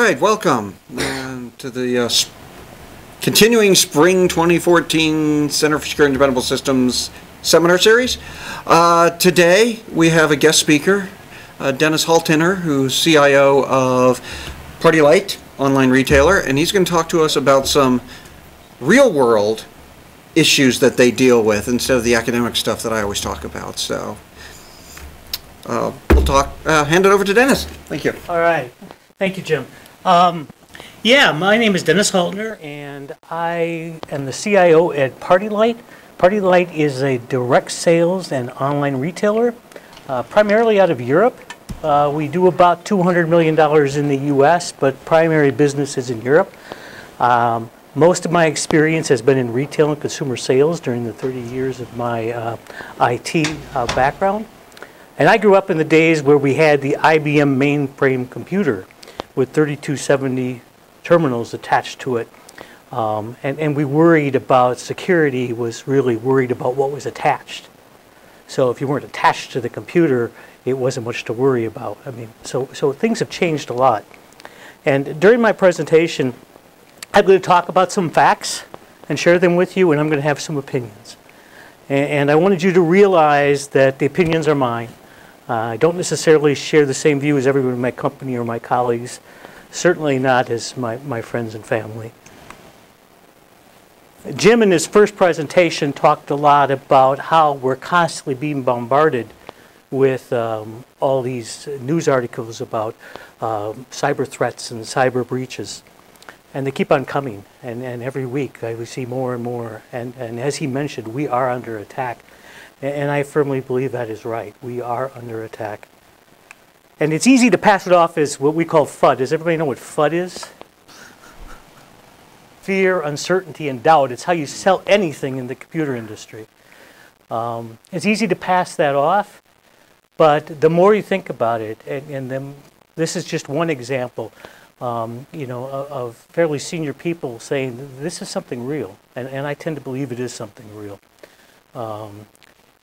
right, welcome to the continuing Spring 2014 Center for Secure and Dependable Systems seminar series. Today we have a guest speaker, Dennis Haltiner, who's CIO of Party Light, online retailer, and he's going to talk to us about some real-world issues that they deal with instead of the academic stuff that I always talk about. So we'll hand it over to Dennis. Thank you. All right. Thank you, Jim. Yeah, my name is Dennis Haltiner, and I am the CIO at Party Light. Party Light is a direct sales and online retailer, primarily out of Europe. We do about $200 million in the U.S., but primary business is in Europe. Most of my experience has been in retail and consumer sales during the 30 years of my IT background. And I grew up in the days where we had the IBM mainframe computer with 3270 terminals attached to it. And we worried about security, was really worried about what was attached. So if you weren't attached to the computer, it wasn't much to worry about. I mean, so things have changed a lot. And during my presentation, I'm going to talk about some facts and share them with you, and I'm going to have some opinions. And I wanted you to realize that the opinions are mine. I don't necessarily share the same view as everyone in my company or my colleagues, certainly not as my friends and family. Jim, in his first presentation, talked a lot about how we're constantly being bombarded with all these news articles about cyber threats and cyber breaches. And they keep on coming, and every week we see more and more. And as he mentioned, we are under attack. And I firmly believe that is right. We are under attack. And it's easy to pass it off as what we call FUD. Does everybody know what FUD is? Fear, uncertainty, and doubt. It's how you sell anything in the computer industry. It's easy to pass that off, but the more you think about it, and then this is just one example, of fairly senior people saying this is something real, and I tend to believe it is something real.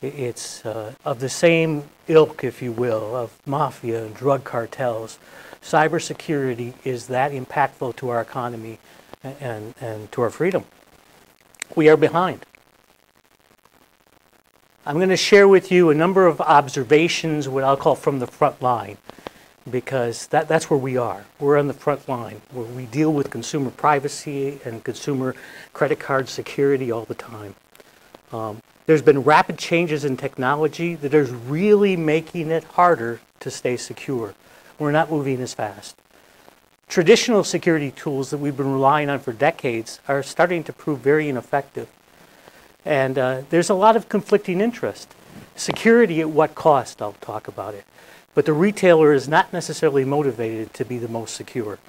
It's of the same ilk, if you will, of mafia and drug cartels. Cybersecurity is that impactful to our economy and to our freedom. We are behind. I'm going to share with you a number of observations, what I'll call from the front line, because that's where we are. We're on the front line, where we deal with consumer privacy and consumer credit card security all the time. There's been rapid changes in technology that are really making it harder to stay secure. We're not moving as fast. Traditional security tools that we've been relying on for decades are starting to prove very ineffective. And there's a lot of conflicting interest. Security at what cost? I'll talk about it. But the retailer is not necessarily motivated to be the most secure.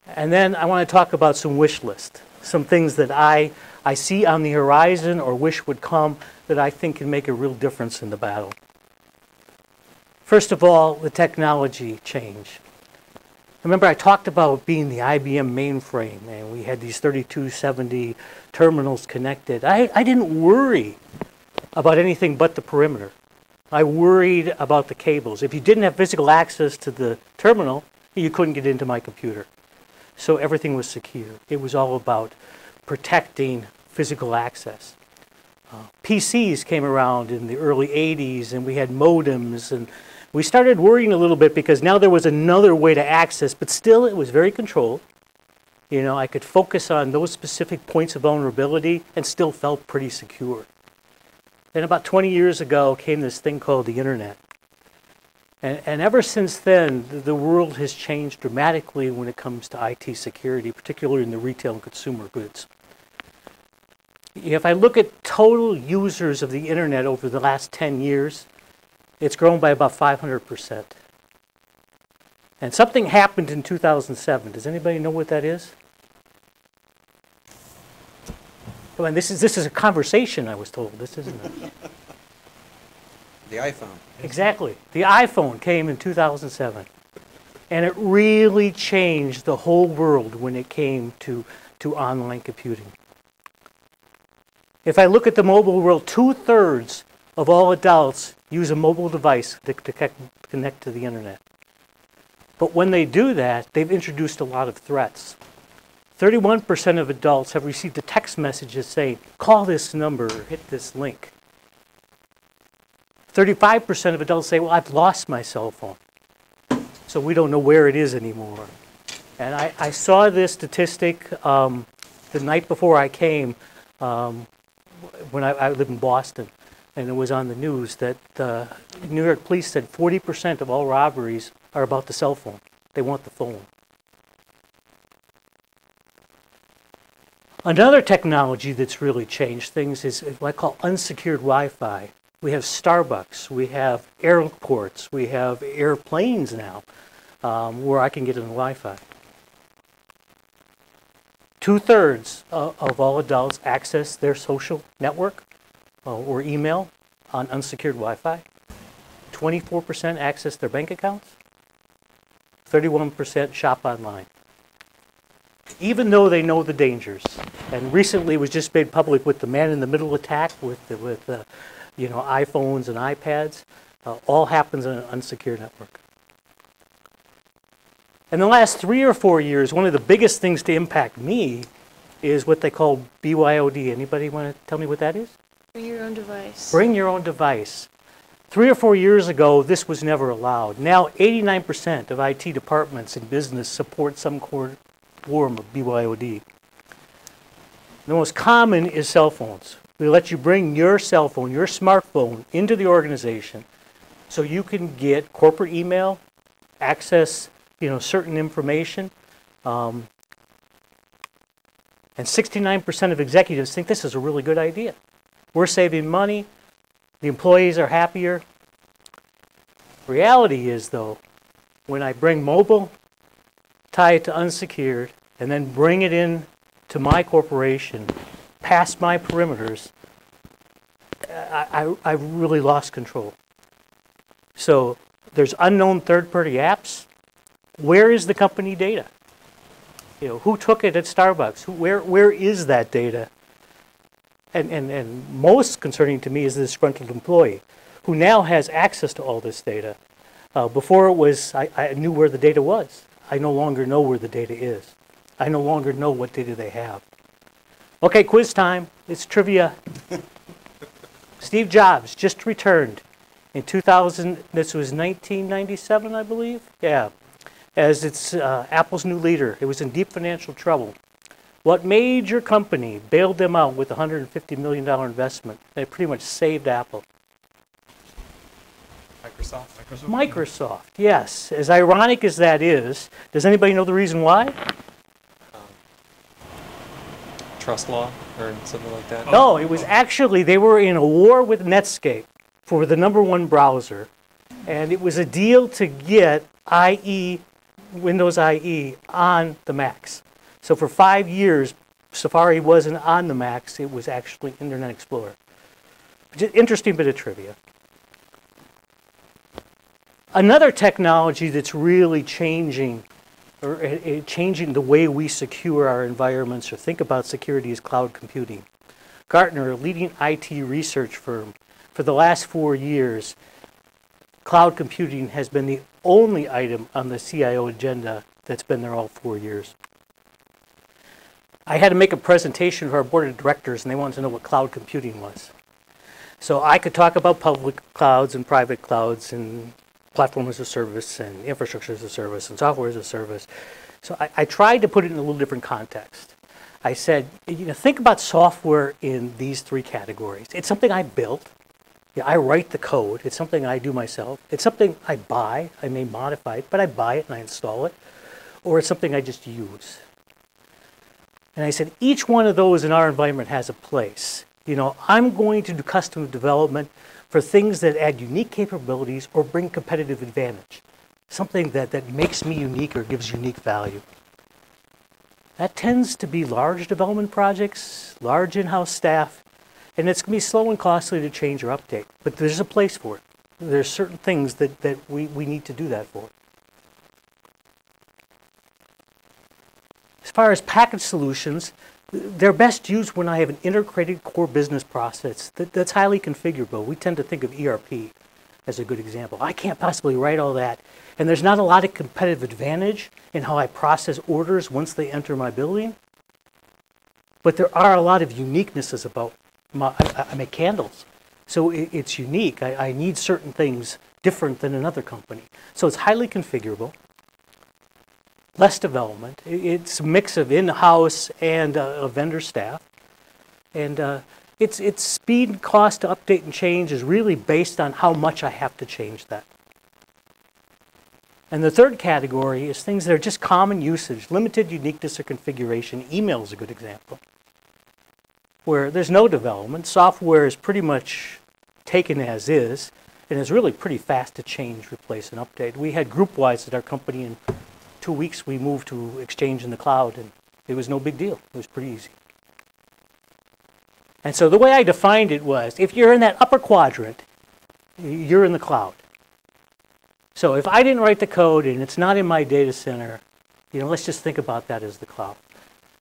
And then I want to talk about some wish list, some things that I see on the horizon or wish would come that I think can make a real difference in the battle. First of all, the technology change. Remember, I talked about being the IBM mainframe, and we had these 3270 terminals connected. I didn't worry about anything but the perimeter. I worried about the cables. If you didn't have physical access to the terminal, you couldn't get into my computer. So everything was secure. It was all about protecting physical access. PCs came around in the early 80s, and we had modems, and we started worrying a little bit because now there was another way to access, but still it was very controlled. You know, I could focus on those specific points of vulnerability and still felt pretty secure. Then about 20 years ago came this thing called the internet. And ever since then, the world has changed dramatically when it comes to IT security, particularly in the retail and consumer goods. If I look at total users of the internet over the last 10 years, it's grown by about 500%. And something happened in 2007. Does anybody know what that is? Come on, this is a conversation, I was told. This isn't it. The iPhone. Exactly. The iPhone came in 2007. And it really changed the whole world when it came to online computing. If I look at the mobile world, 2/3 of all adults use a mobile device to connect to the internet. But when they do that, they've introduced a lot of threats. 31% of adults have received a text message saying, call this number or hit this link. 35% of adults say, well, I've lost my cell phone, so we don't know where it is anymore. And I saw this statistic the night before I came when I live in Boston, and it was on the news that New York police said 40% of all robberies are about the cell phone. They want the phone. Another technology that's really changed things is what I call unsecured Wi-Fi. We have Starbucks, we have airports, we have airplanes now where I can get in Wi-Fi. 2/3 of all adults access their social network or email on unsecured Wi-Fi. 24% access their bank accounts. 31% shop online. Even though they know the dangers, and recently it was just made public with the man-in-the-middle attack with iPhones and iPads, all happens on an unsecured network. In the last 3 or 4 years, one of the biggest things to impact me is what they call BYOD. Anybody want to tell me what that is? Bring your own device. Bring your own device. 3 or 4 years ago, this was never allowed. Now, 89% of IT departments in business support some form of BYOD. The most common is cell phones. We let you bring your cell phone, your smartphone, into the organization so you can get corporate email, access certain information. And 69% of executives think this is a really good idea. We're saving money. The employees are happier. Reality is, though, when I bring mobile, tie it to unsecured, and then bring it in to my corporation, past my perimeters, I really lost control. So there's unknown third-party apps. Where is the company data? Who took it at Starbucks? Where is that data? And most concerning to me is the disgruntled employee who now has access to all this data. Before it was, I knew where the data was. I no longer know where the data is. I no longer know what data they have. Okay, quiz time. It's trivia. Steve Jobs just returned in 2000. This was 1997, I believe. Yeah, as it's Apple's new leader. It was in deep financial trouble. What major company bailed them out with a $150 million investment? They pretty much saved Apple. Microsoft, yes. As ironic as that is, does anybody know the reason why? Trust law or something like that? No, it was actually, they were in a war with Netscape for the #1 browser. And it was a deal to get Windows IE on the Macs. So for 5 years, Safari wasn't on the Macs. It was actually Internet Explorer. Just interesting bit of trivia. Another technology that's really changing the way we secure our environments or think about security is cloud computing. Gartner, a leading IT research firm, for the last 4 years, cloud computing has been the only item on the CIO agenda that's been there all 4 years. I had to make a presentation for our board of directors, and they wanted to know what cloud computing was. So I could talk about public clouds and private clouds and platform as a service and infrastructure as a service and software as a service. So I tried to put it in a little different context. I said, think about software in these 3 categories. It's something I built. I write the code. It's something I do myself. It's something I buy. I may modify it, but I buy it and I install it. Or it's something I just use. And I said, each one of those in our environment has a place. I'm going to do custom development for things that add unique capabilities or bring competitive advantage. Something that makes me unique or gives unique value. That tends to be large development projects, large in-house staff, and it's going to be slow and costly to change or update. But there's a place for it. There's certain things that we need to do that for. As far as package solutions, they're best used when I have an integrated core business process that's highly configurable. We tend to think of ERP as a good example. I can't possibly write all that. And there's not a lot of competitive advantage in how I process orders once they enter my building. But there are a lot of uniquenesses about I make candles. So it's unique. I need certain things different than another company. So it's highly configurable, less development. It's a mix of in-house and a vendor staff. And its speed and cost to update and change is really based on how much I have to change that. And the third category is things that are just common usage, limited uniqueness or configuration. Email is a good example, where there's no development. Software is pretty much taken as is, and it's really pretty fast to change, replace, and update. We had group-wise at our company in 2 weeks. We moved to Exchange in the cloud, and it was no big deal. It was pretty easy. And so the way I defined it was, if you're in that upper quadrant, you're in the cloud. So if I didn't write the code and it's not in my data center, let's just think about that as the cloud.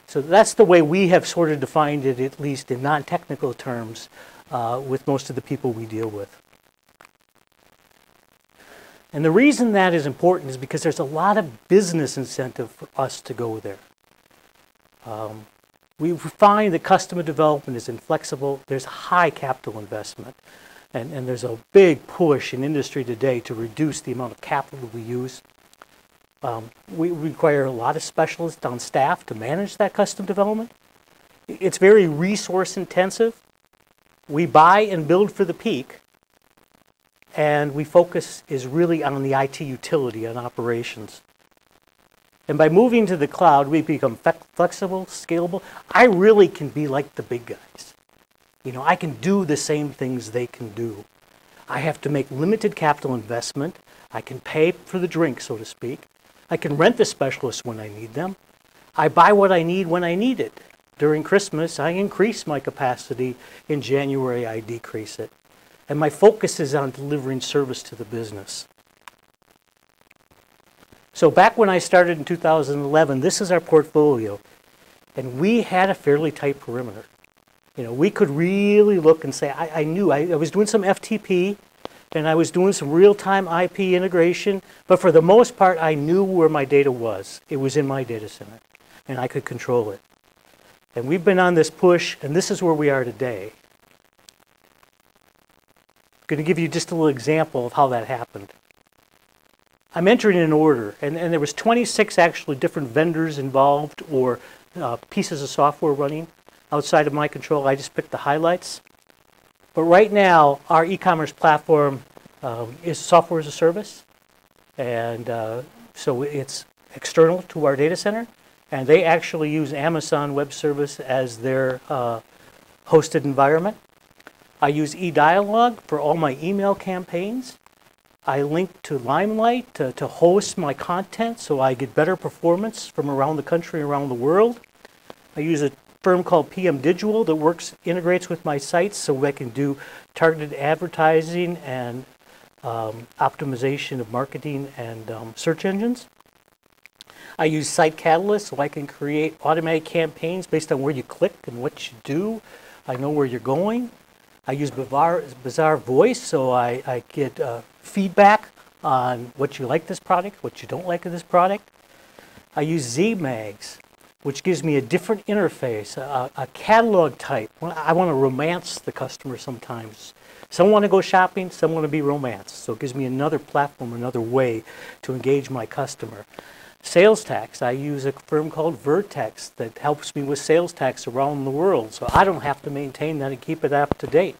So that's the way we have sort of defined it, at least in non-technical terms, with most of the people we deal with. And the reason that is important is because there's a lot of business incentive for us to go there. We find that customer development is inflexible. There's high capital investment. And there's a big push in industry today to reduce the amount of capital we use. We require a lot of specialists on staff to manage that custom development. It's very resource intensive. We buy and build for the peak, and we focus is really on the IT utility and operations. And by moving to the cloud, we become flexible, scalable. I really can be like the big guys. I can do the same things they can do. I have to make limited capital investment. I can pay for the drink, so to speak. I can rent the specialists when I need them. I buy what I need when I need it. During Christmas, I increase my capacity. In January, I decrease it. And my focus is on delivering service to the business. So back when I started in 2011, this is our portfolio. And we had a fairly tight perimeter. We could really look and say, I knew. I was doing some FTP, and I was doing some real-time IP integration, but for the most part, I knew where my data was. It was in my data center, and I could control it. And we've been on this push, and this is where we are today. I'm going to give you just a little example of how that happened. I'm entering an order, and there was 26 actually different vendors involved or pieces of software running. Outside of my control, I just picked the highlights. But right now, our e-commerce platform is software as a service. And so it's external to our data center. And they actually use Amazon Web Service as their hosted environment. I use eDialog for all my email campaigns. I link to Limelight to host my content so I get better performance from around the country and around the world. I use a firm called PM Digital that integrates with my sites so I can do targeted advertising and optimization of marketing and search engines. I use Site Catalyst so I can create automatic campaigns based on where you click and what you do. I know where you're going. I use Bazaar Voice so I get feedback on what you like this product, what you don't like of this product. I use ZMags, which gives me a different interface, a catalog type. I want to romance the customer sometimes. Some want to go shopping, some want to be romanced. So it gives me another platform, another way to engage my customer. Sales tax, I use a firm called Vertex that helps me with sales tax around the world. So I don't have to maintain that and keep it up to date.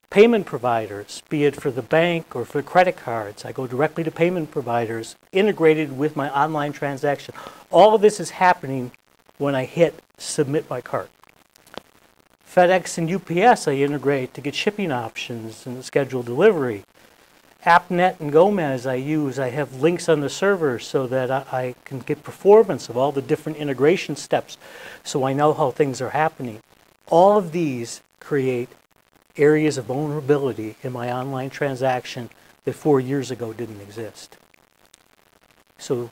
Payment providers, be it for the bank or for credit cards, I go directly to payment providers integrated with my online transaction. All of this is happening when I hit submit my cart. FedEx and UPS I integrate to get shipping options and schedule delivery. AppNet and Gomez I use. I have links on the server so that I can get performance of all the different integration steps so I know how things are happening. All of these create areas of vulnerability in my online transaction that 4 years ago didn't exist. So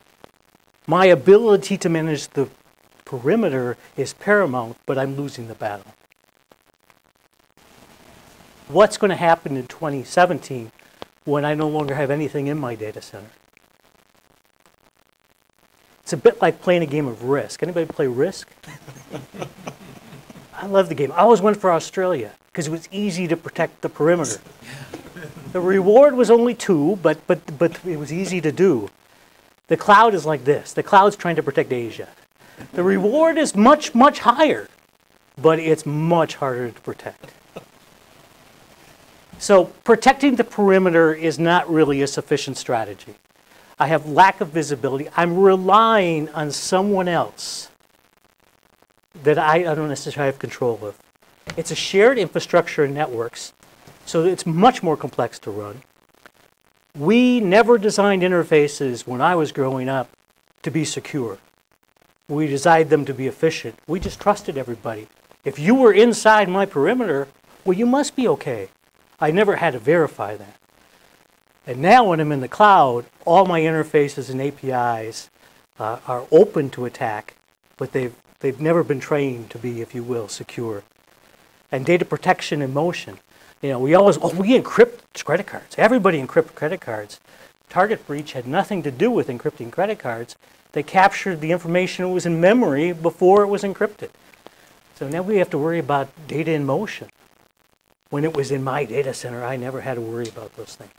my ability to manage the perimeter is paramount, but I'm losing the battle. What's going to happen in 2017 when I no longer have anything in my data center? It's a bit like playing a game of Risk. Anybody play Risk? I love the game. I always went for Australia because it was easy to protect the perimeter. The reward was only 2, but it was easy to do. The cloud is like this. The cloud's trying to protect Asia. The reward is much, much higher, but it's much harder to protect. So protecting the perimeter is not really a sufficient strategy. I have lack of visibility. I'm relying on someone else that I don't necessarily have control of. It's a shared infrastructure and networks, so it's much more complex to run. We never designed interfaces when I was growing up to be secure. We designed them to be efficient. We just trusted everybody. If you were inside my perimeter, well, you must be okay. I never had to verify that. And now when I'm in the cloud, all my interfaces and APIs are open to attack, but they've never been trained to be, if you will, secure. And data protection in motion. You know, we encrypt credit cards. Everybody encrypts credit cards. Target breach had nothing to do with encrypting credit cards. They captured the information that was in memory before it was encrypted. So now we have to worry about data in motion. When it was in my data center, I never had to worry about those things.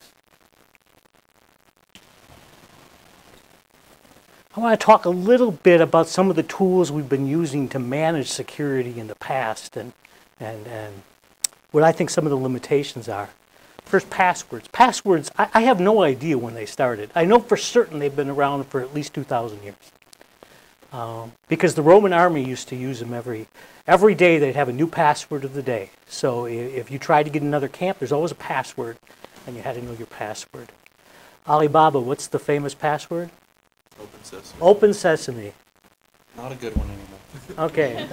I want to talk a little bit about some of the tools we've been using to manage security in the past and what I think some of the limitations are. First, passwords. Passwords, I have no idea when they started. I know for certain they've been around for at least 2,000 years. Because the Roman army used to use them every day. They'd have a new password of the day. So if you tried to get another camp, there's always a password, and you had to know your password. Alibaba, what's the famous password? Open Sesame. Open Sesame. Not a good one anymore. Okay.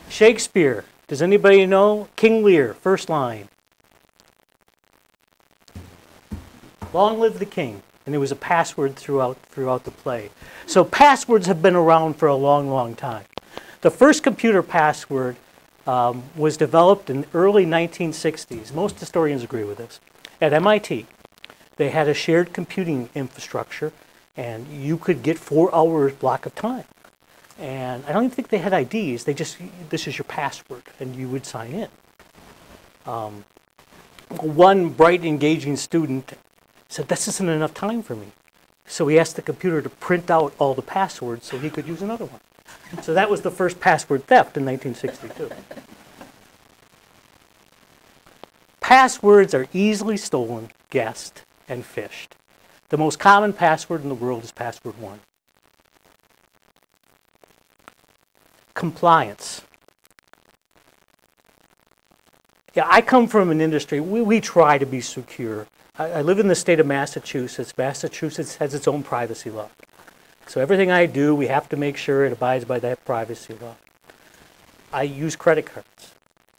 Shakespeare. Does anybody know? King Lear, first line. Long live the king. And there was a password throughout the play. So passwords have been around for a long, long time. The first computer password was developed in the early 1960s. Most historians agree with this. At MIT, they had a shared computing infrastructure, and you could get 4 hours block of time. And I don't even think they had IDs. They just, this is your password, and you would sign in. One bright, engaging student said, this isn't enough time for me. So he asked the computer to print out all the passwords so he could use another one. So that was the first password theft in 1962. Passwords are easily stolen, guessed, and phished. The most common password in the world is password 1. Compliance. Yeah, I come from an industry, we try to be secure. I live in the state of Massachusetts. Massachusetts has its own privacy law. So everything I do, we have to make sure it abides by that privacy law. I use credit cards.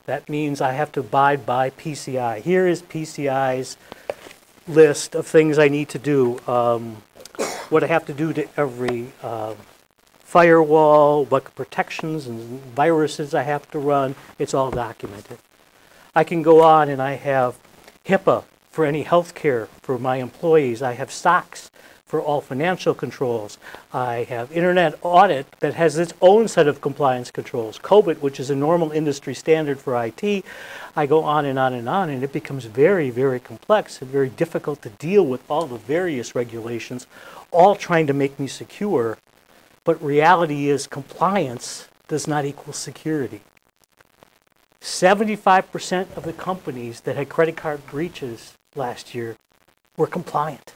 That means I have to abide by PCI. Here is PCI's list of things I need to do. What I have to do to every firewall, what protections and viruses I have to run. It's all documented. I can go on and I have HIPAA for any health care for my employees. I have SOX for all financial controls. I have Internet Audit that has its own set of compliance controls. COBIT, which is a normal industry standard for IT. I go on and on and on, and it becomes very, very complex and very difficult to deal with all the various regulations, all trying to make me secure. But reality is compliance does not equal security. 75% of the companies that had credit card breaches last year were compliant.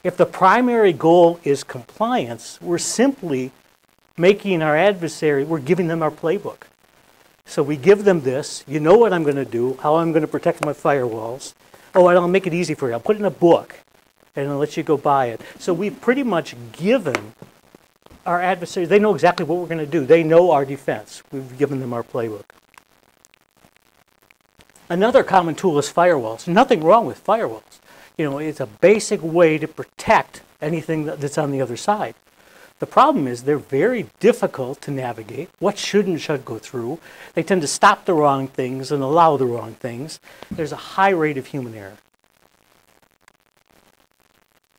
If the primary goal is compliance, we're simply making our adversary, we're giving them our playbook. So we give them this, you know what I'm going to do, how I'm going to protect my firewalls. Oh, and I'll make it easy for you. I'll put it in a book, and I'll let you go buy it. So we've pretty much given our adversaries, they know exactly what we're going to do. They know our defense. We've given them our playbook. Another common tool is firewalls. Nothing wrong with firewalls. You know, it's a basic way to protect anything that's on the other side. The problem is they're very difficult to navigate. What should and should go through. They tend to stop the wrong things and allow the wrong things. There's a high rate of human error.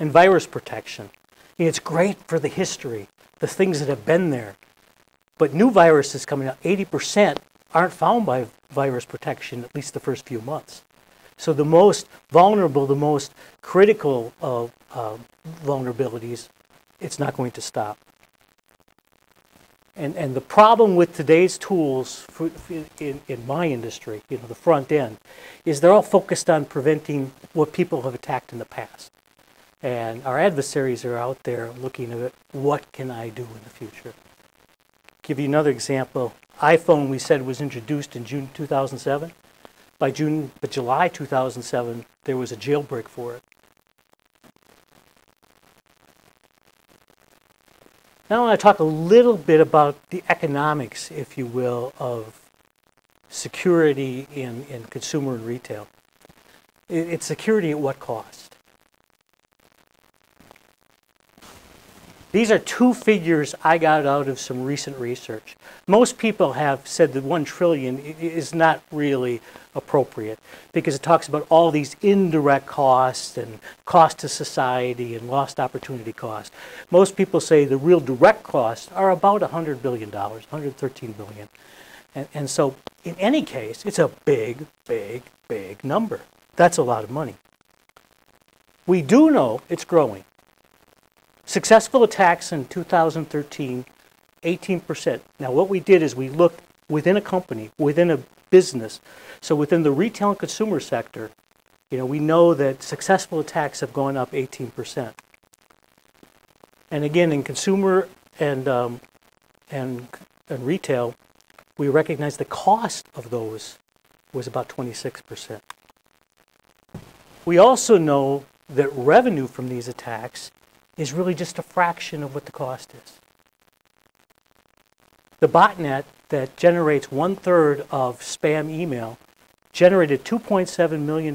And virus protection. It's great for the history, the things that have been there. But new viruses coming out, 80% aren't found by virus protection, at least the first few months. So the most vulnerable, the most critical of vulnerabilities, it's not going to stop. And the problem with today's tools in my industry, the front end, is they're all focused on preventing what people have attacked in the past. And our adversaries are out there looking at what can I do in the future. Give you another example. iPhone, we said, was introduced in June 2007. By July 2007, there was a jailbreak for it. Now I want to talk a little bit about the economics, if you will, of security in consumer and retail. It's security at what cost? These are two figures I got out of some recent research. Most people have said that 1 trillion is not really appropriate because it talks about all these indirect costs and cost to society and lost opportunity costs. Most people say the real direct costs are about $100 billion, $113 billion. And so in any case, it's a big, big, big number. That's a lot of money. We do know it's growing. Successful attacks in 2013, 18%. Now what we did is we looked within a company, within a business, so within the retail and consumer sector, we know that successful attacks have gone up 18%. And again, in consumer and retail, we recognize the cost of those was about 26%. We also know that revenue from these attacks is really just a fraction of what the cost is. The botnet that generates 1/3 of spam email generated $2.7 million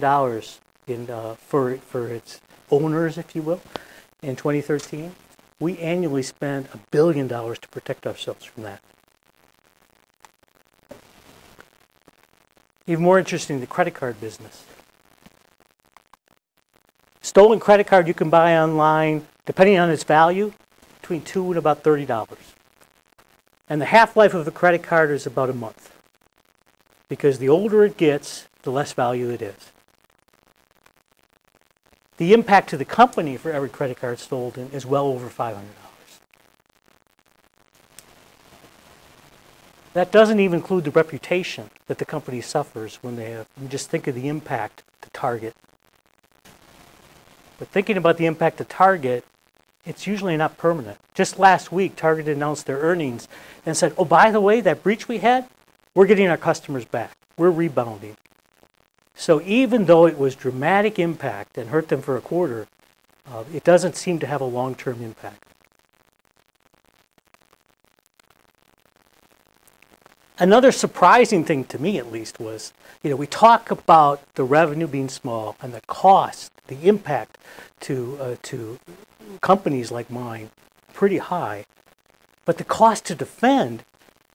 for its owners, if you will, in 2013. We annually spend $1 billion to protect ourselves from that. Even more interesting, the credit card business. Stolen credit card you can buy online, depending on its value, between $2 and about $30. And the half-life of a credit card is about a month. Because the older it gets, the less value it is. The impact to the company for every credit card stolen is well over $500. That doesn't even include the reputation that the company suffers when they have. You just think of the impact to Target. But thinking about the impact to Target, it's usually not permanent. Just last week, Target announced their earnings and said, oh, by the way, that breach we had, we're getting our customers back. We're rebounding. So even though it was dramatic impact and hurt them for a quarter, it doesn't seem to have a long-term impact. Another surprising thing to me, at least, was, we talk about the revenue being small and the cost, the impact to companies like mine, pretty high. But the cost to defend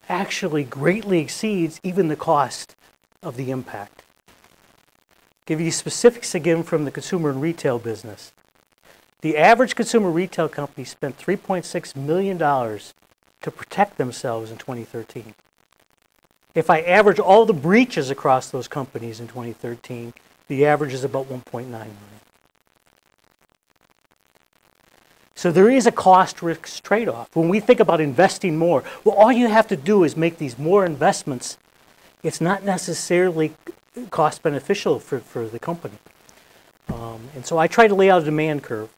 actually greatly exceeds even the cost of the impact. Give you specifics again from the consumer and retail business. The average consumer retail company spent $3.6 million to protect themselves in 2013. If I average all the breaches across those companies in 2013, the average is about 1.9 million. So there is a cost-risk trade-off. When we think about investing more, well, all you have to do is make these more investments. It's not necessarily cost-beneficial for the company. And so I try to lay out a demand curve,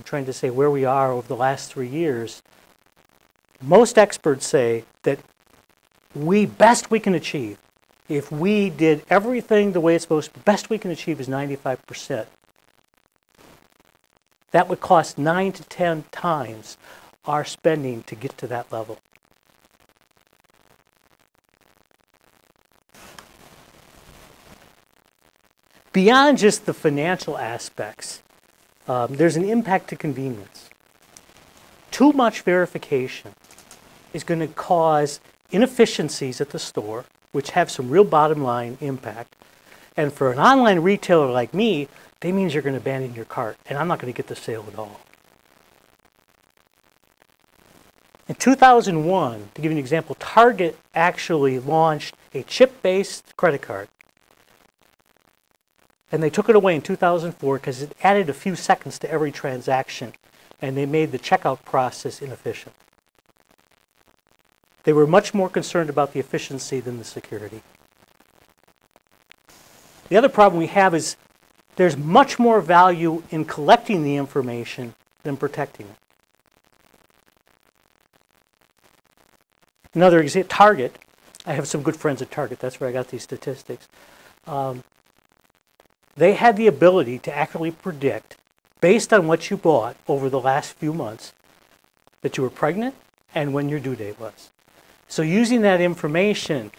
trying to say where we are over the last 3 years. Most experts say that best we can achieve, if we did everything the way it's supposed to, best we can achieve is 95%. That would cost 9 to 10 times our spending to get to that level. Beyond just the financial aspects, there's an impact to convenience. too much verification is going to cause inefficiencies at the store, which have some real bottom line impact. And for an online retailer like me, that means you're going to abandon your cart, and I'm not going to get the sale at all. In 2001, to give you an example, Target actually launched a chip-based credit card. And they took it away in 2004 because it added a few seconds to every transaction, and they made the checkout process inefficient. They were much more concerned about the efficiency than the security. The other problem we have is there's much more value in collecting the information than protecting it. Another example, Target. I have some good friends at Target. That's where I got these statistics. They had the ability to accurately predict, based on what you bought over the last few months, that you were pregnant and when your due date was. So using that information,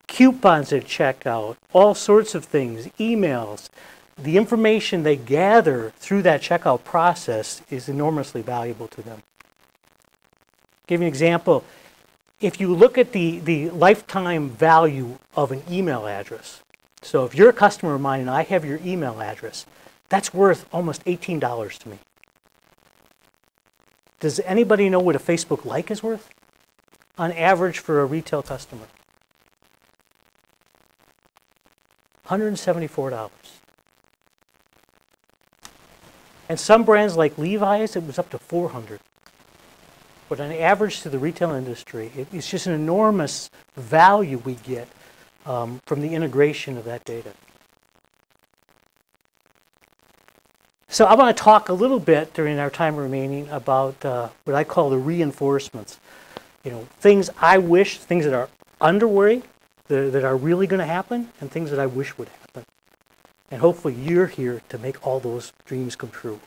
coupons at checkout, all sorts of things, emails, the information they gather through that checkout process is enormously valuable to them. Give you an example. If you look at the lifetime value of an email address, so if you're a customer of mine and I have your email address, that's worth almost $18 to me. Does anybody know what a Facebook like is worth? On average for a retail customer. $174. And some brands like Levi's, it was up to $400. But on average to the retail industry, it's just an enormous value we get from the integration of that data. So I want to talk a little bit during our time remaining about what I call the reinforcements. You know, things I wish, things that are underway, that are really going to happen, and things that I wish would happen. And hopefully you're here to make all those dreams come true.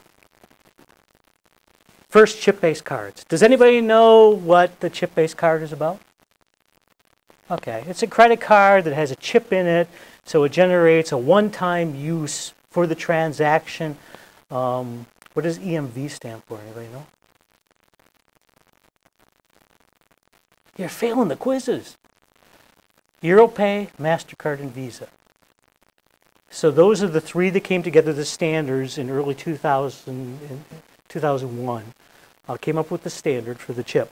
First, chip-based cards. Does anybody know what the chip-based card is about? Okay, it's a credit card that has a chip in it, so it generates a one-time use for the transaction. What does EMV stand for? Anybody know? You're failing the quizzes. EuroPay, MasterCard, and Visa. So those are the three that came together, the standards, in early 2001. Came up with the standard for the chip.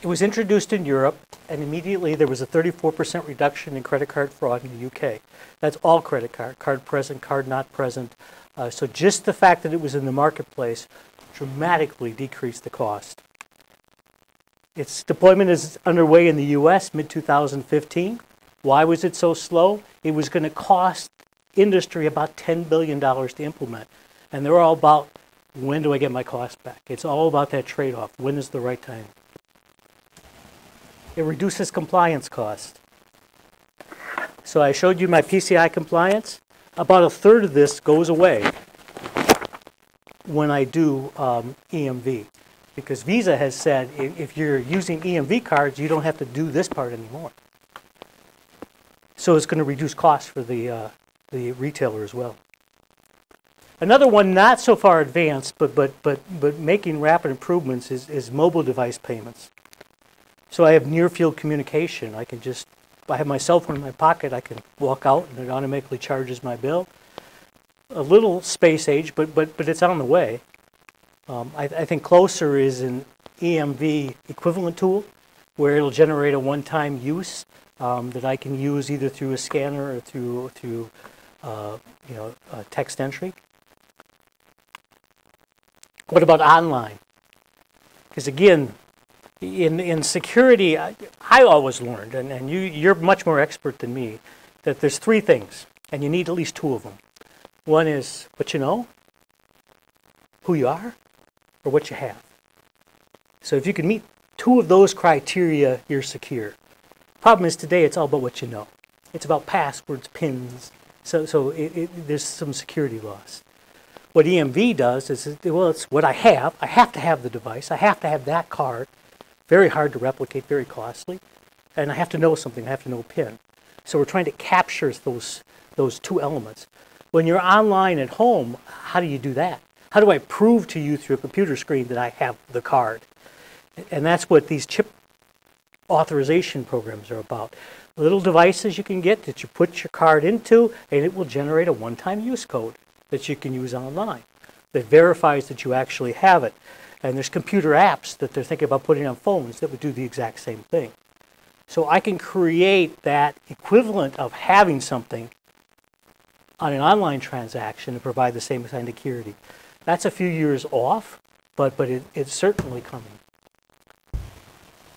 It was introduced in Europe, and immediately there was a 34% reduction in credit card fraud in the UK. That's all credit card present, card not present. So just the fact that it was in the marketplace dramatically decreased the cost. Its deployment is underway in the US mid-2015. Why was it so slow? It was going to cost industry about $10 billion to implement. And they're all about, when do I get my cost back? It's all about that trade-off. When is the right time? It reduces compliance cost. So I showed you my PCI compliance. About a third of this goes away when I do EMV. Because Visa has said if you're using EMV cards, you don't have to do this part anymore. So it's going to reduce costs for the retailer as well. Another one not so far advanced, but making rapid improvements is mobile device payments. So I have near-field communication. I have my cell phone in my pocket. I can walk out and it automatically charges my bill. A little space age, but it's on the way. I think closer is an EMV equivalent tool where it'll generate a one-time use that I can use either through a scanner or through text entry. What about online? Because again, in security, I always learned, and you're much more expert than me, that there's three things, and you need at least two of them. One is what you know, who you are, or what you have. So if you can meet two of those criteria, you're secure. Problem is today it's all about what you know. It's about passwords, pins, so there's some security loss. What EMV does is, well, it's what I have. I have to have the device. I have to have that card. Very hard to replicate, very costly. And I have to know something. I have to know a PIN. So we're trying to capture those two elements. When you're online at home, how do you do that? How do I prove to you through a computer screen that I have the card? And that's what these chip authorization programs are about. Little devices you can get that you put your card into, and it will generate a one-time use code that you can use online that verifies that you actually have it. And there's computer apps that they're thinking about putting on phones that would do the exact same thing. So I can create that equivalent of having something on an online transaction and provide the same kind of security. That's a few years off, but it's certainly coming.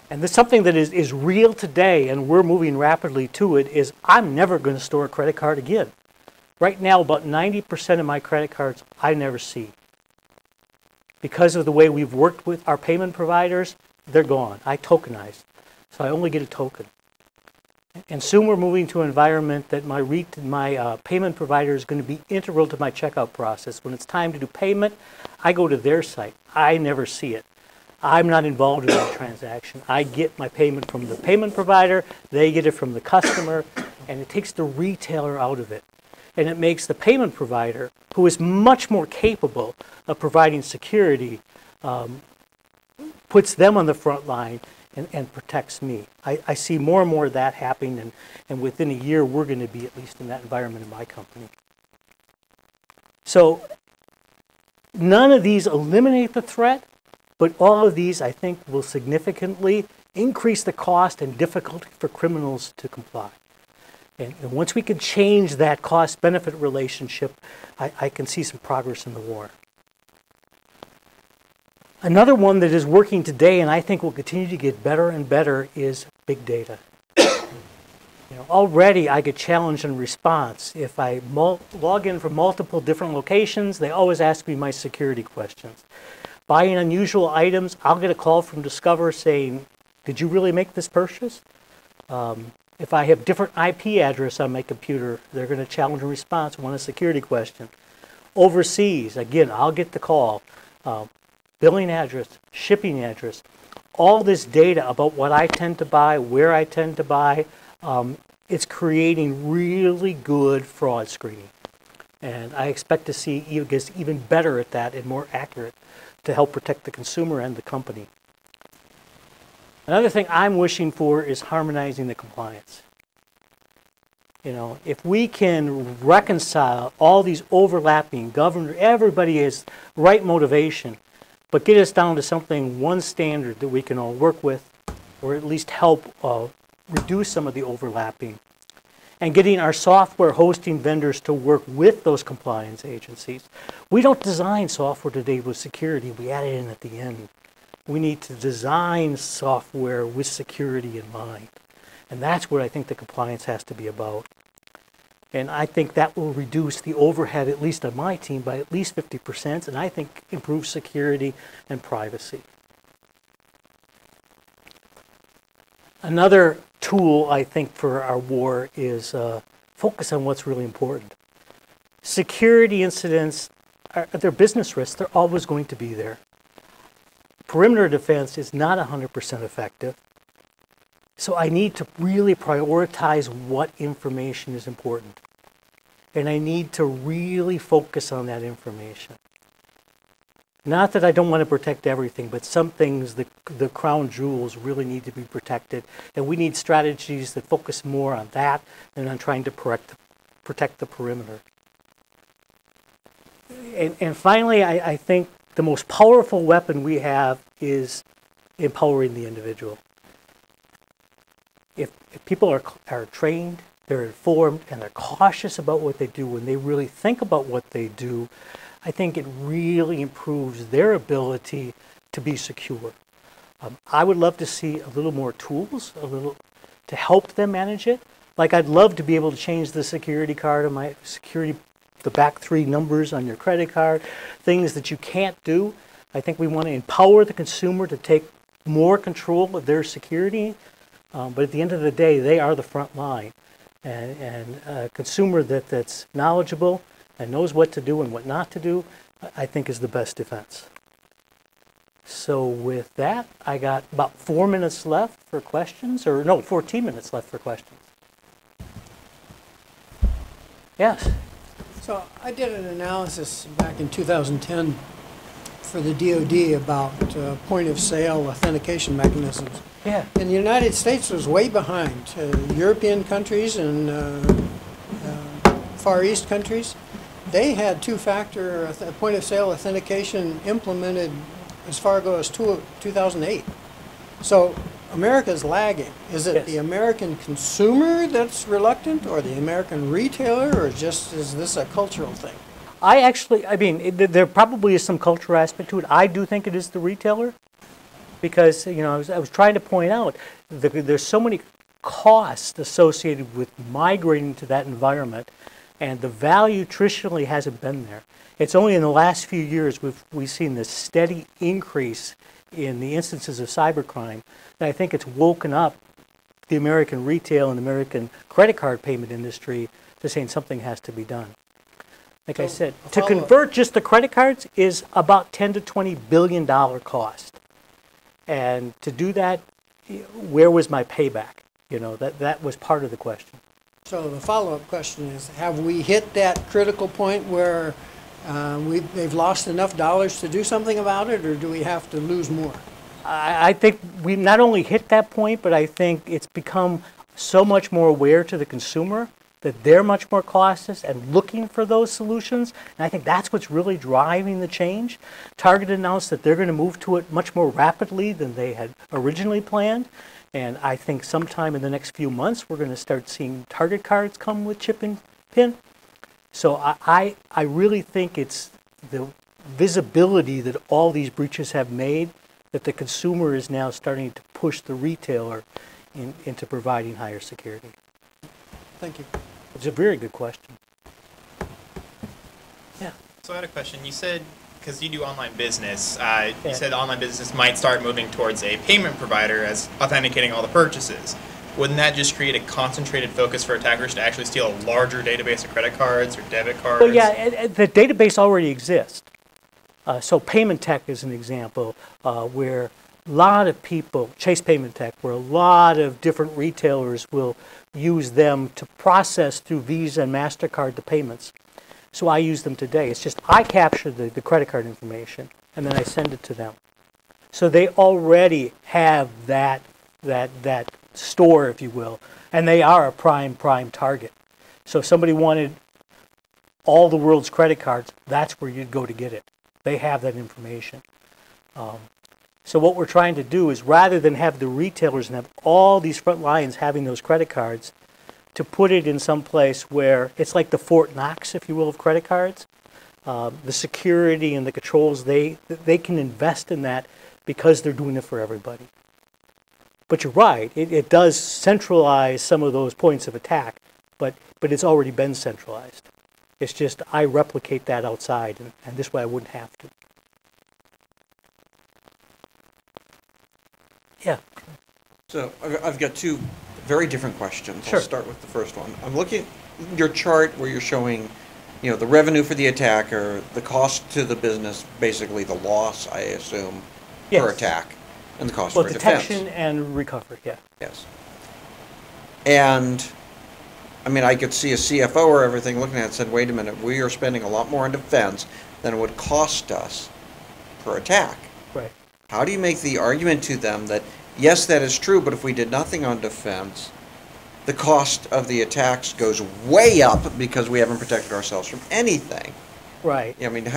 And there's something that is real today, and we're moving rapidly to it, is I'm never going to store a credit card again. Right now, about 90% of my credit cards I never see. Because of the way we've worked with our payment providers, they're gone. I tokenize, so I only get a token. And soon we're moving to an environment that my payment provider is going to be integral to my checkout process. When it's time to do payment, I go to their site. I never see it. I'm not involved in that transaction. I get my payment from the payment provider, they get it from the customer, and it takes the retailer out of it. And it makes the payment provider, who is much more capable of providing security, puts them on the front line and protects me. I see more and more of that happening, and within a year we're going to be at least in that environment in my company. So none of these eliminate the threat, but all of these I think will significantly increase the cost and difficulty for criminals to comply. And once we can change that cost-benefit relationship, I can see some progress in the war. Another one that is working today, and I think will continue to get better and better, is big data. Already I get challenged in response. If I log in from multiple different locations, they always ask me my security questions. Buying unusual items, I'll get a call from Discover saying, did you really make this purchase? If I have different IP address on my computer, they're going to challenge and response, want a security question. Overseas, again, I'll get the call. Billing address, shipping address, all this data about what I tend to buy, where I tend to buy, it's creating really good fraud screening. And I expect to see it gets even better at that and more accurate to help protect the consumer and the company. Another thing I'm wishing for is harmonizing the compliance. If we can reconcile all these overlapping everybody has right motivation, but get us down to something, one standard that we can all work with, or at least help reduce some of the overlapping. And getting our software hosting vendors to work with those compliance agencies. We don't design software today with security, we add it in at the end. We need to design software with security in mind. And that's what I think the compliance has to be about. And I think that will reduce the overhead, at least on my team, by at least 50%, and I think improve security and privacy. Another tool, I think, for our war is focus on what's really important. Security incidents, they're business risks. They're always going to be there. Perimeter defense is not 100% effective. So I need to really prioritize what information is important. And I need to really focus on that information. Not that I don't want to protect everything, but some things, the crown jewels, really need to be protected. And we need strategies that focus more on that than on trying to protect the perimeter. And finally, I think the most powerful weapon we have is empowering the individual. If people are trained, they're informed, and they're cautious about what they do, when they really think about what they do, I think it really improves their ability to be secure. I would love to see a little more tools, to help them manage it. Like I'd love to be able to change the security card on my the back 3 numbers on your credit card, things that you can't do. I think we want to empower the consumer to take more control of their security. But at the end of the day, they are the front line. And a consumer that's knowledgeable and knows what to do and what not to do, I think is the best defense. So with that, I got about 4 minutes left for questions, or no, 14 minutes left for questions. Yes? So I did an analysis back in 2010 for the DoD about point-of-sale authentication mechanisms. Yeah. And the United States was way behind European countries and Far East countries. They had two-factor point-of-sale authentication implemented as far ago as 2008. So America's lagging. Is it Yes. the American consumer that's reluctant, or the American retailer, or is this a cultural thing? I mean, there probably is some cultural aspect to it. I do think it is the retailer, because, you know, I was trying to point out that there's so many costs associated with migrating to that environment, and the value traditionally hasn't been there. It's only in the last few years we've seen this steady increase in the instances of cybercrime, and I think it's woken up the American retail and the American credit card payment industry to saying something has to be done. Like I said, to convert just the credit cards is about $10 to $20 billion cost. And to do that, where was my payback? You know, that was part of the question. So the follow-up question is, have we hit that critical point where they've lost enough dollars to do something about it, or do we have to lose more? I think we not only hit that point, but I think it's become so much more aware to the consumer that they're much more cautious and looking for those solutions. And I think that's what's really driving the change. Target announced that they're going to move to it much more rapidly than they had originally planned. And I think sometime in the next few months, we're going to start seeing Target cards come with chip and PIN. So I really think it's the visibility that all these breaches have made that the consumer is now starting to push the retailer into providing higher security. Thank you. It's a very good question. Yeah. So I had a question. You said, because you do online business, you said online business might start moving towards a payment provider as authenticating all the purchases. Wouldn't that just create a concentrated focus for attackers to actually steal a larger database of credit cards or debit cards? Well, yeah, the database already exists. So Payment Tech is an example where a lot of people, Chase Payment Tech, where a lot of different retailers will use them to process through Visa and MasterCard the payments. So I use them today. It's just I capture the credit card information and then I send it to them. So they already have that store, if you will, and they are a prime target. So if somebody wanted all the world's credit cards, that's where you'd go to get it. They have that information. So what we're trying to do is, rather than have the retailers and have all these front lines having those credit cards, to put it in some place where it's like the Fort Knox, if you will, of credit cards. The security and the controls, they can invest in that because they're doing it for everybody. But you're right, it does centralize some of those points of attack, but it's already been centralized. It's just I replicate that outside, and this way I wouldn't have to. Yeah. So I've got two very different questions. Sure. I'll start with the first one. I'm looking at your chart where you're showing, you know, the revenue for the attacker, the cost to the business, basically the loss, I assume, per Yes. attack, and the cost Well, for defense. detection and recovery, yeah. Yes. And, I mean, I could see a CFO or everything looking at it and said, wait a minute, we are spending a lot more on defense than it would cost us per attack. Right. How do you make the argument to them that, yes, that is true, but if we did nothing on defense, the cost of the attacks goes way up because we haven't protected ourselves from anything? Right. I mean,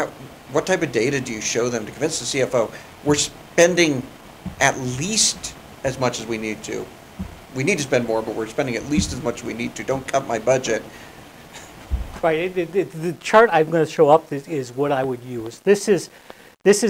what type of data do you show them to convince the CFO we're spending at least as much as we need to? We need to spend more, but we're spending at least as much as we need to. Don't cut my budget. Right. The chart I'm going to show up is what I would use. This is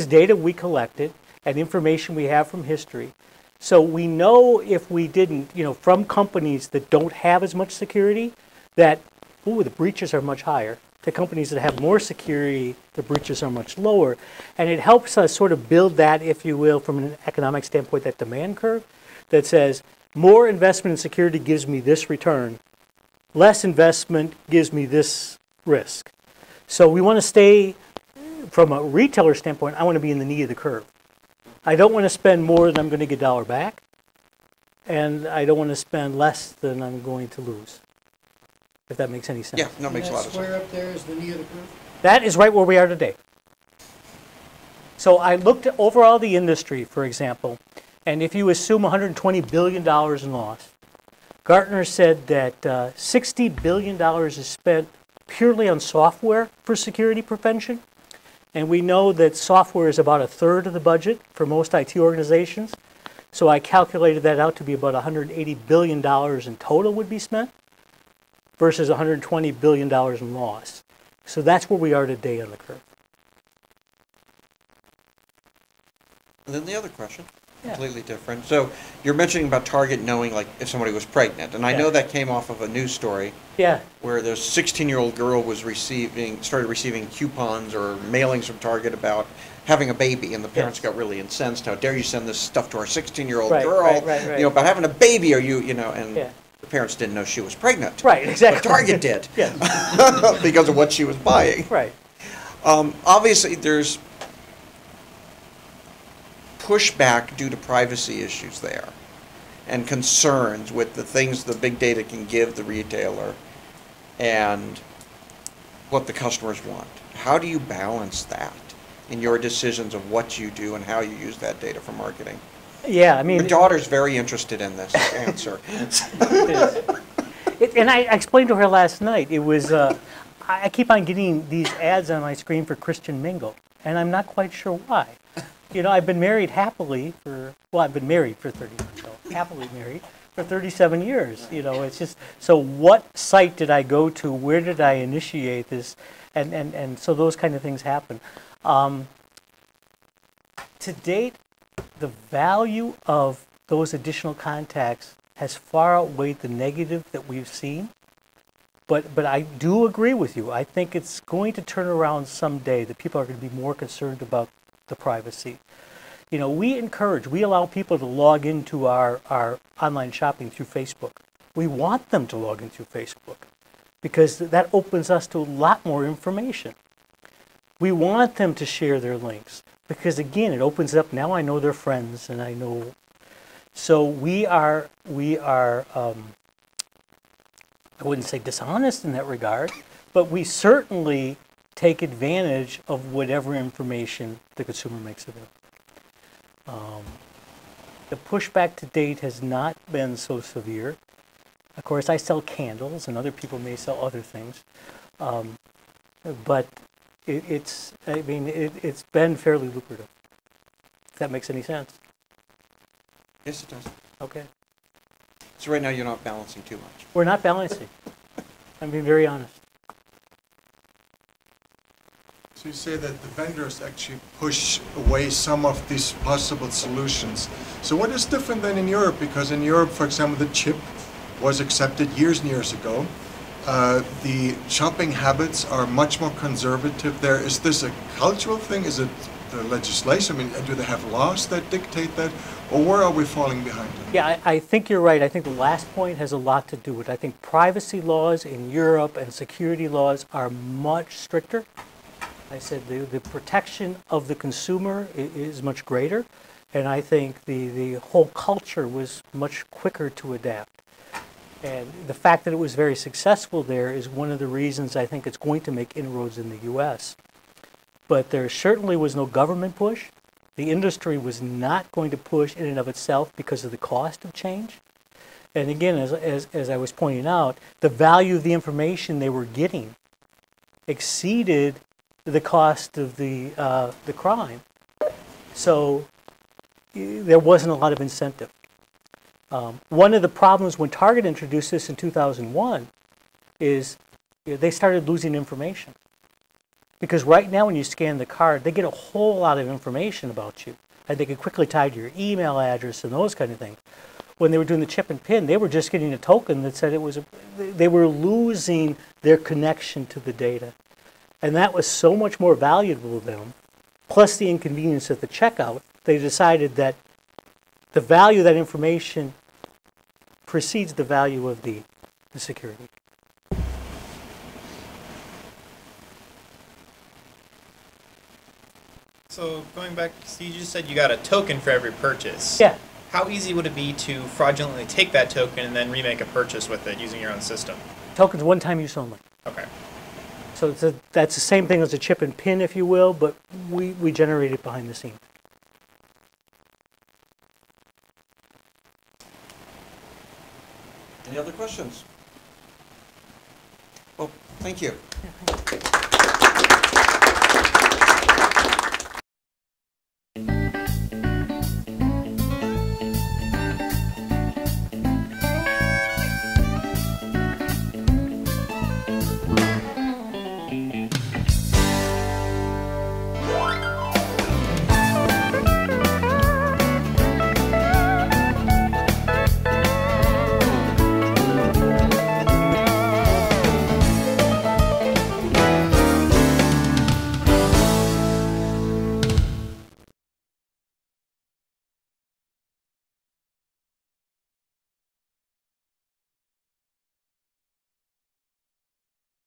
data we collected and information we have from history. So we know if we didn't, you know, from companies that don't have as much security, that, the breaches are much higher. To companies that have more security, the breaches are much lower. And it helps us sort of build that, if you will, from an economic standpoint, that demand curve that says more investment in security gives me this return, less investment gives me this risk. So we want to stay, from a retailer standpoint, I want to be in the knee of the curve. I don't want to spend more than I'm going to get dollar back, and I don't want to spend less than I'm going to lose. if that makes any sense. Yeah, no, it makes a lot of That sense. square up there is the knee of the curve? That is right where we are today. So I looked at overall the industry, for example, and if you assume $120 billion in loss, Gartner said that $60 billion is spent purely on software for security prevention. And we know that software is about a third of the budget for most IT organizations. So I calculated that out to be about $180 billion in total would be spent versus $120 billion in loss. So that's where we are today on the curve. And then the other question, Yeah. completely different. So you're mentioning about Target knowing like if somebody was pregnant, and I know Yeah. that came off of a news story Yeah, where the 16-year-old girl was started receiving coupons or mailings from Target about having a baby, and the parents Yes. got really incensed. How dare you send this stuff to our 16-year-old Right, girl? right. You know, about having a baby, are you, you know, and Yeah. the parents didn't know she was pregnant. right, exactly. But Target did. Yeah, Because of what she was buying. right. Obviously, there's pushback due to privacy issues there and concerns with the things the big data can give the retailer and what the customers want. How do you balance that in your decisions of what you do and how you use that data for marketing? Yeah, I mean, Your daughter's very interested in this answer. and I explained to her last night, it was, I keep on getting these ads on my screen for Christian Mingle, and I'm not quite sure why. You know, I've been married happily I've been married for 30 years, so happily married for 37 years. You know, it's just, so what site did I go to? Where did I initiate this? And so those kind of things happen. To date, the value of those additional contacts has far outweighed the negative that we've seen. But I do agree with you. I think it's going to turn around someday that people are going to be more concerned about the privacy. You know, we allow people to log into our online shopping through Facebook. We want them to log in through Facebook because that opens us to a lot more information. We want them to share their links because, again, it opens up, now I know their friends and I know. So we are I wouldn't say dishonest in that regard, but we certainly take advantage of whatever information the consumer makes available. The pushback to date has not been so severe. Of course, I sell candles, and other people may sell other things, but it's been fairly lucrative. If that makes any sense. Yes, it does. Okay. So right now you're not balancing too much. We're not balancing. I'm being very honest. So you say that the vendors actually push away some of these possible solutions. So what is different than in Europe? Because in Europe, for example, the chip was accepted years and years ago. The shopping habits are much more conservative there. Is this a cultural thing? Is it the legislation? I mean, do they have laws that dictate that? Or where are we falling behind? Yeah, I think you're right. I think the last point has a lot to do with it. I think privacy laws in Europe and security laws are much stricter. I said the protection of the consumer is much greater, and I think the whole culture was much quicker to adapt. And the fact that it was very successful there is one of the reasons I think it's going to make inroads in the U.S. But there certainly was no government push. The industry was not going to push in and of itself because of the cost of change. And again, as I was pointing out, the value of the information they were getting exceeded the cost of the crime. So there wasn't a lot of incentive. One of the problems when Target introduced this in 2001 is they started losing information. Because right now when you scan the card, they get a whole lot of information about you. And they can quickly tie to your email address and those kind of things. When they were doing the chip and pin, they were just getting a token that said they were losing their connection to the data. And that was so much more valuable to them, plus the inconvenience at the checkout, they decided that the value of that information precedes the value of the security. So going back, so you just said you got a token for every purchase. Yeah. How easy would it be to fraudulently take that token and then remake a purchase with it using your own system? Tokens one-time use only. Okay. So that's the same thing as a chip and pin, if you will, but we generate it behind the scenes. Any other questions? Well, thank you.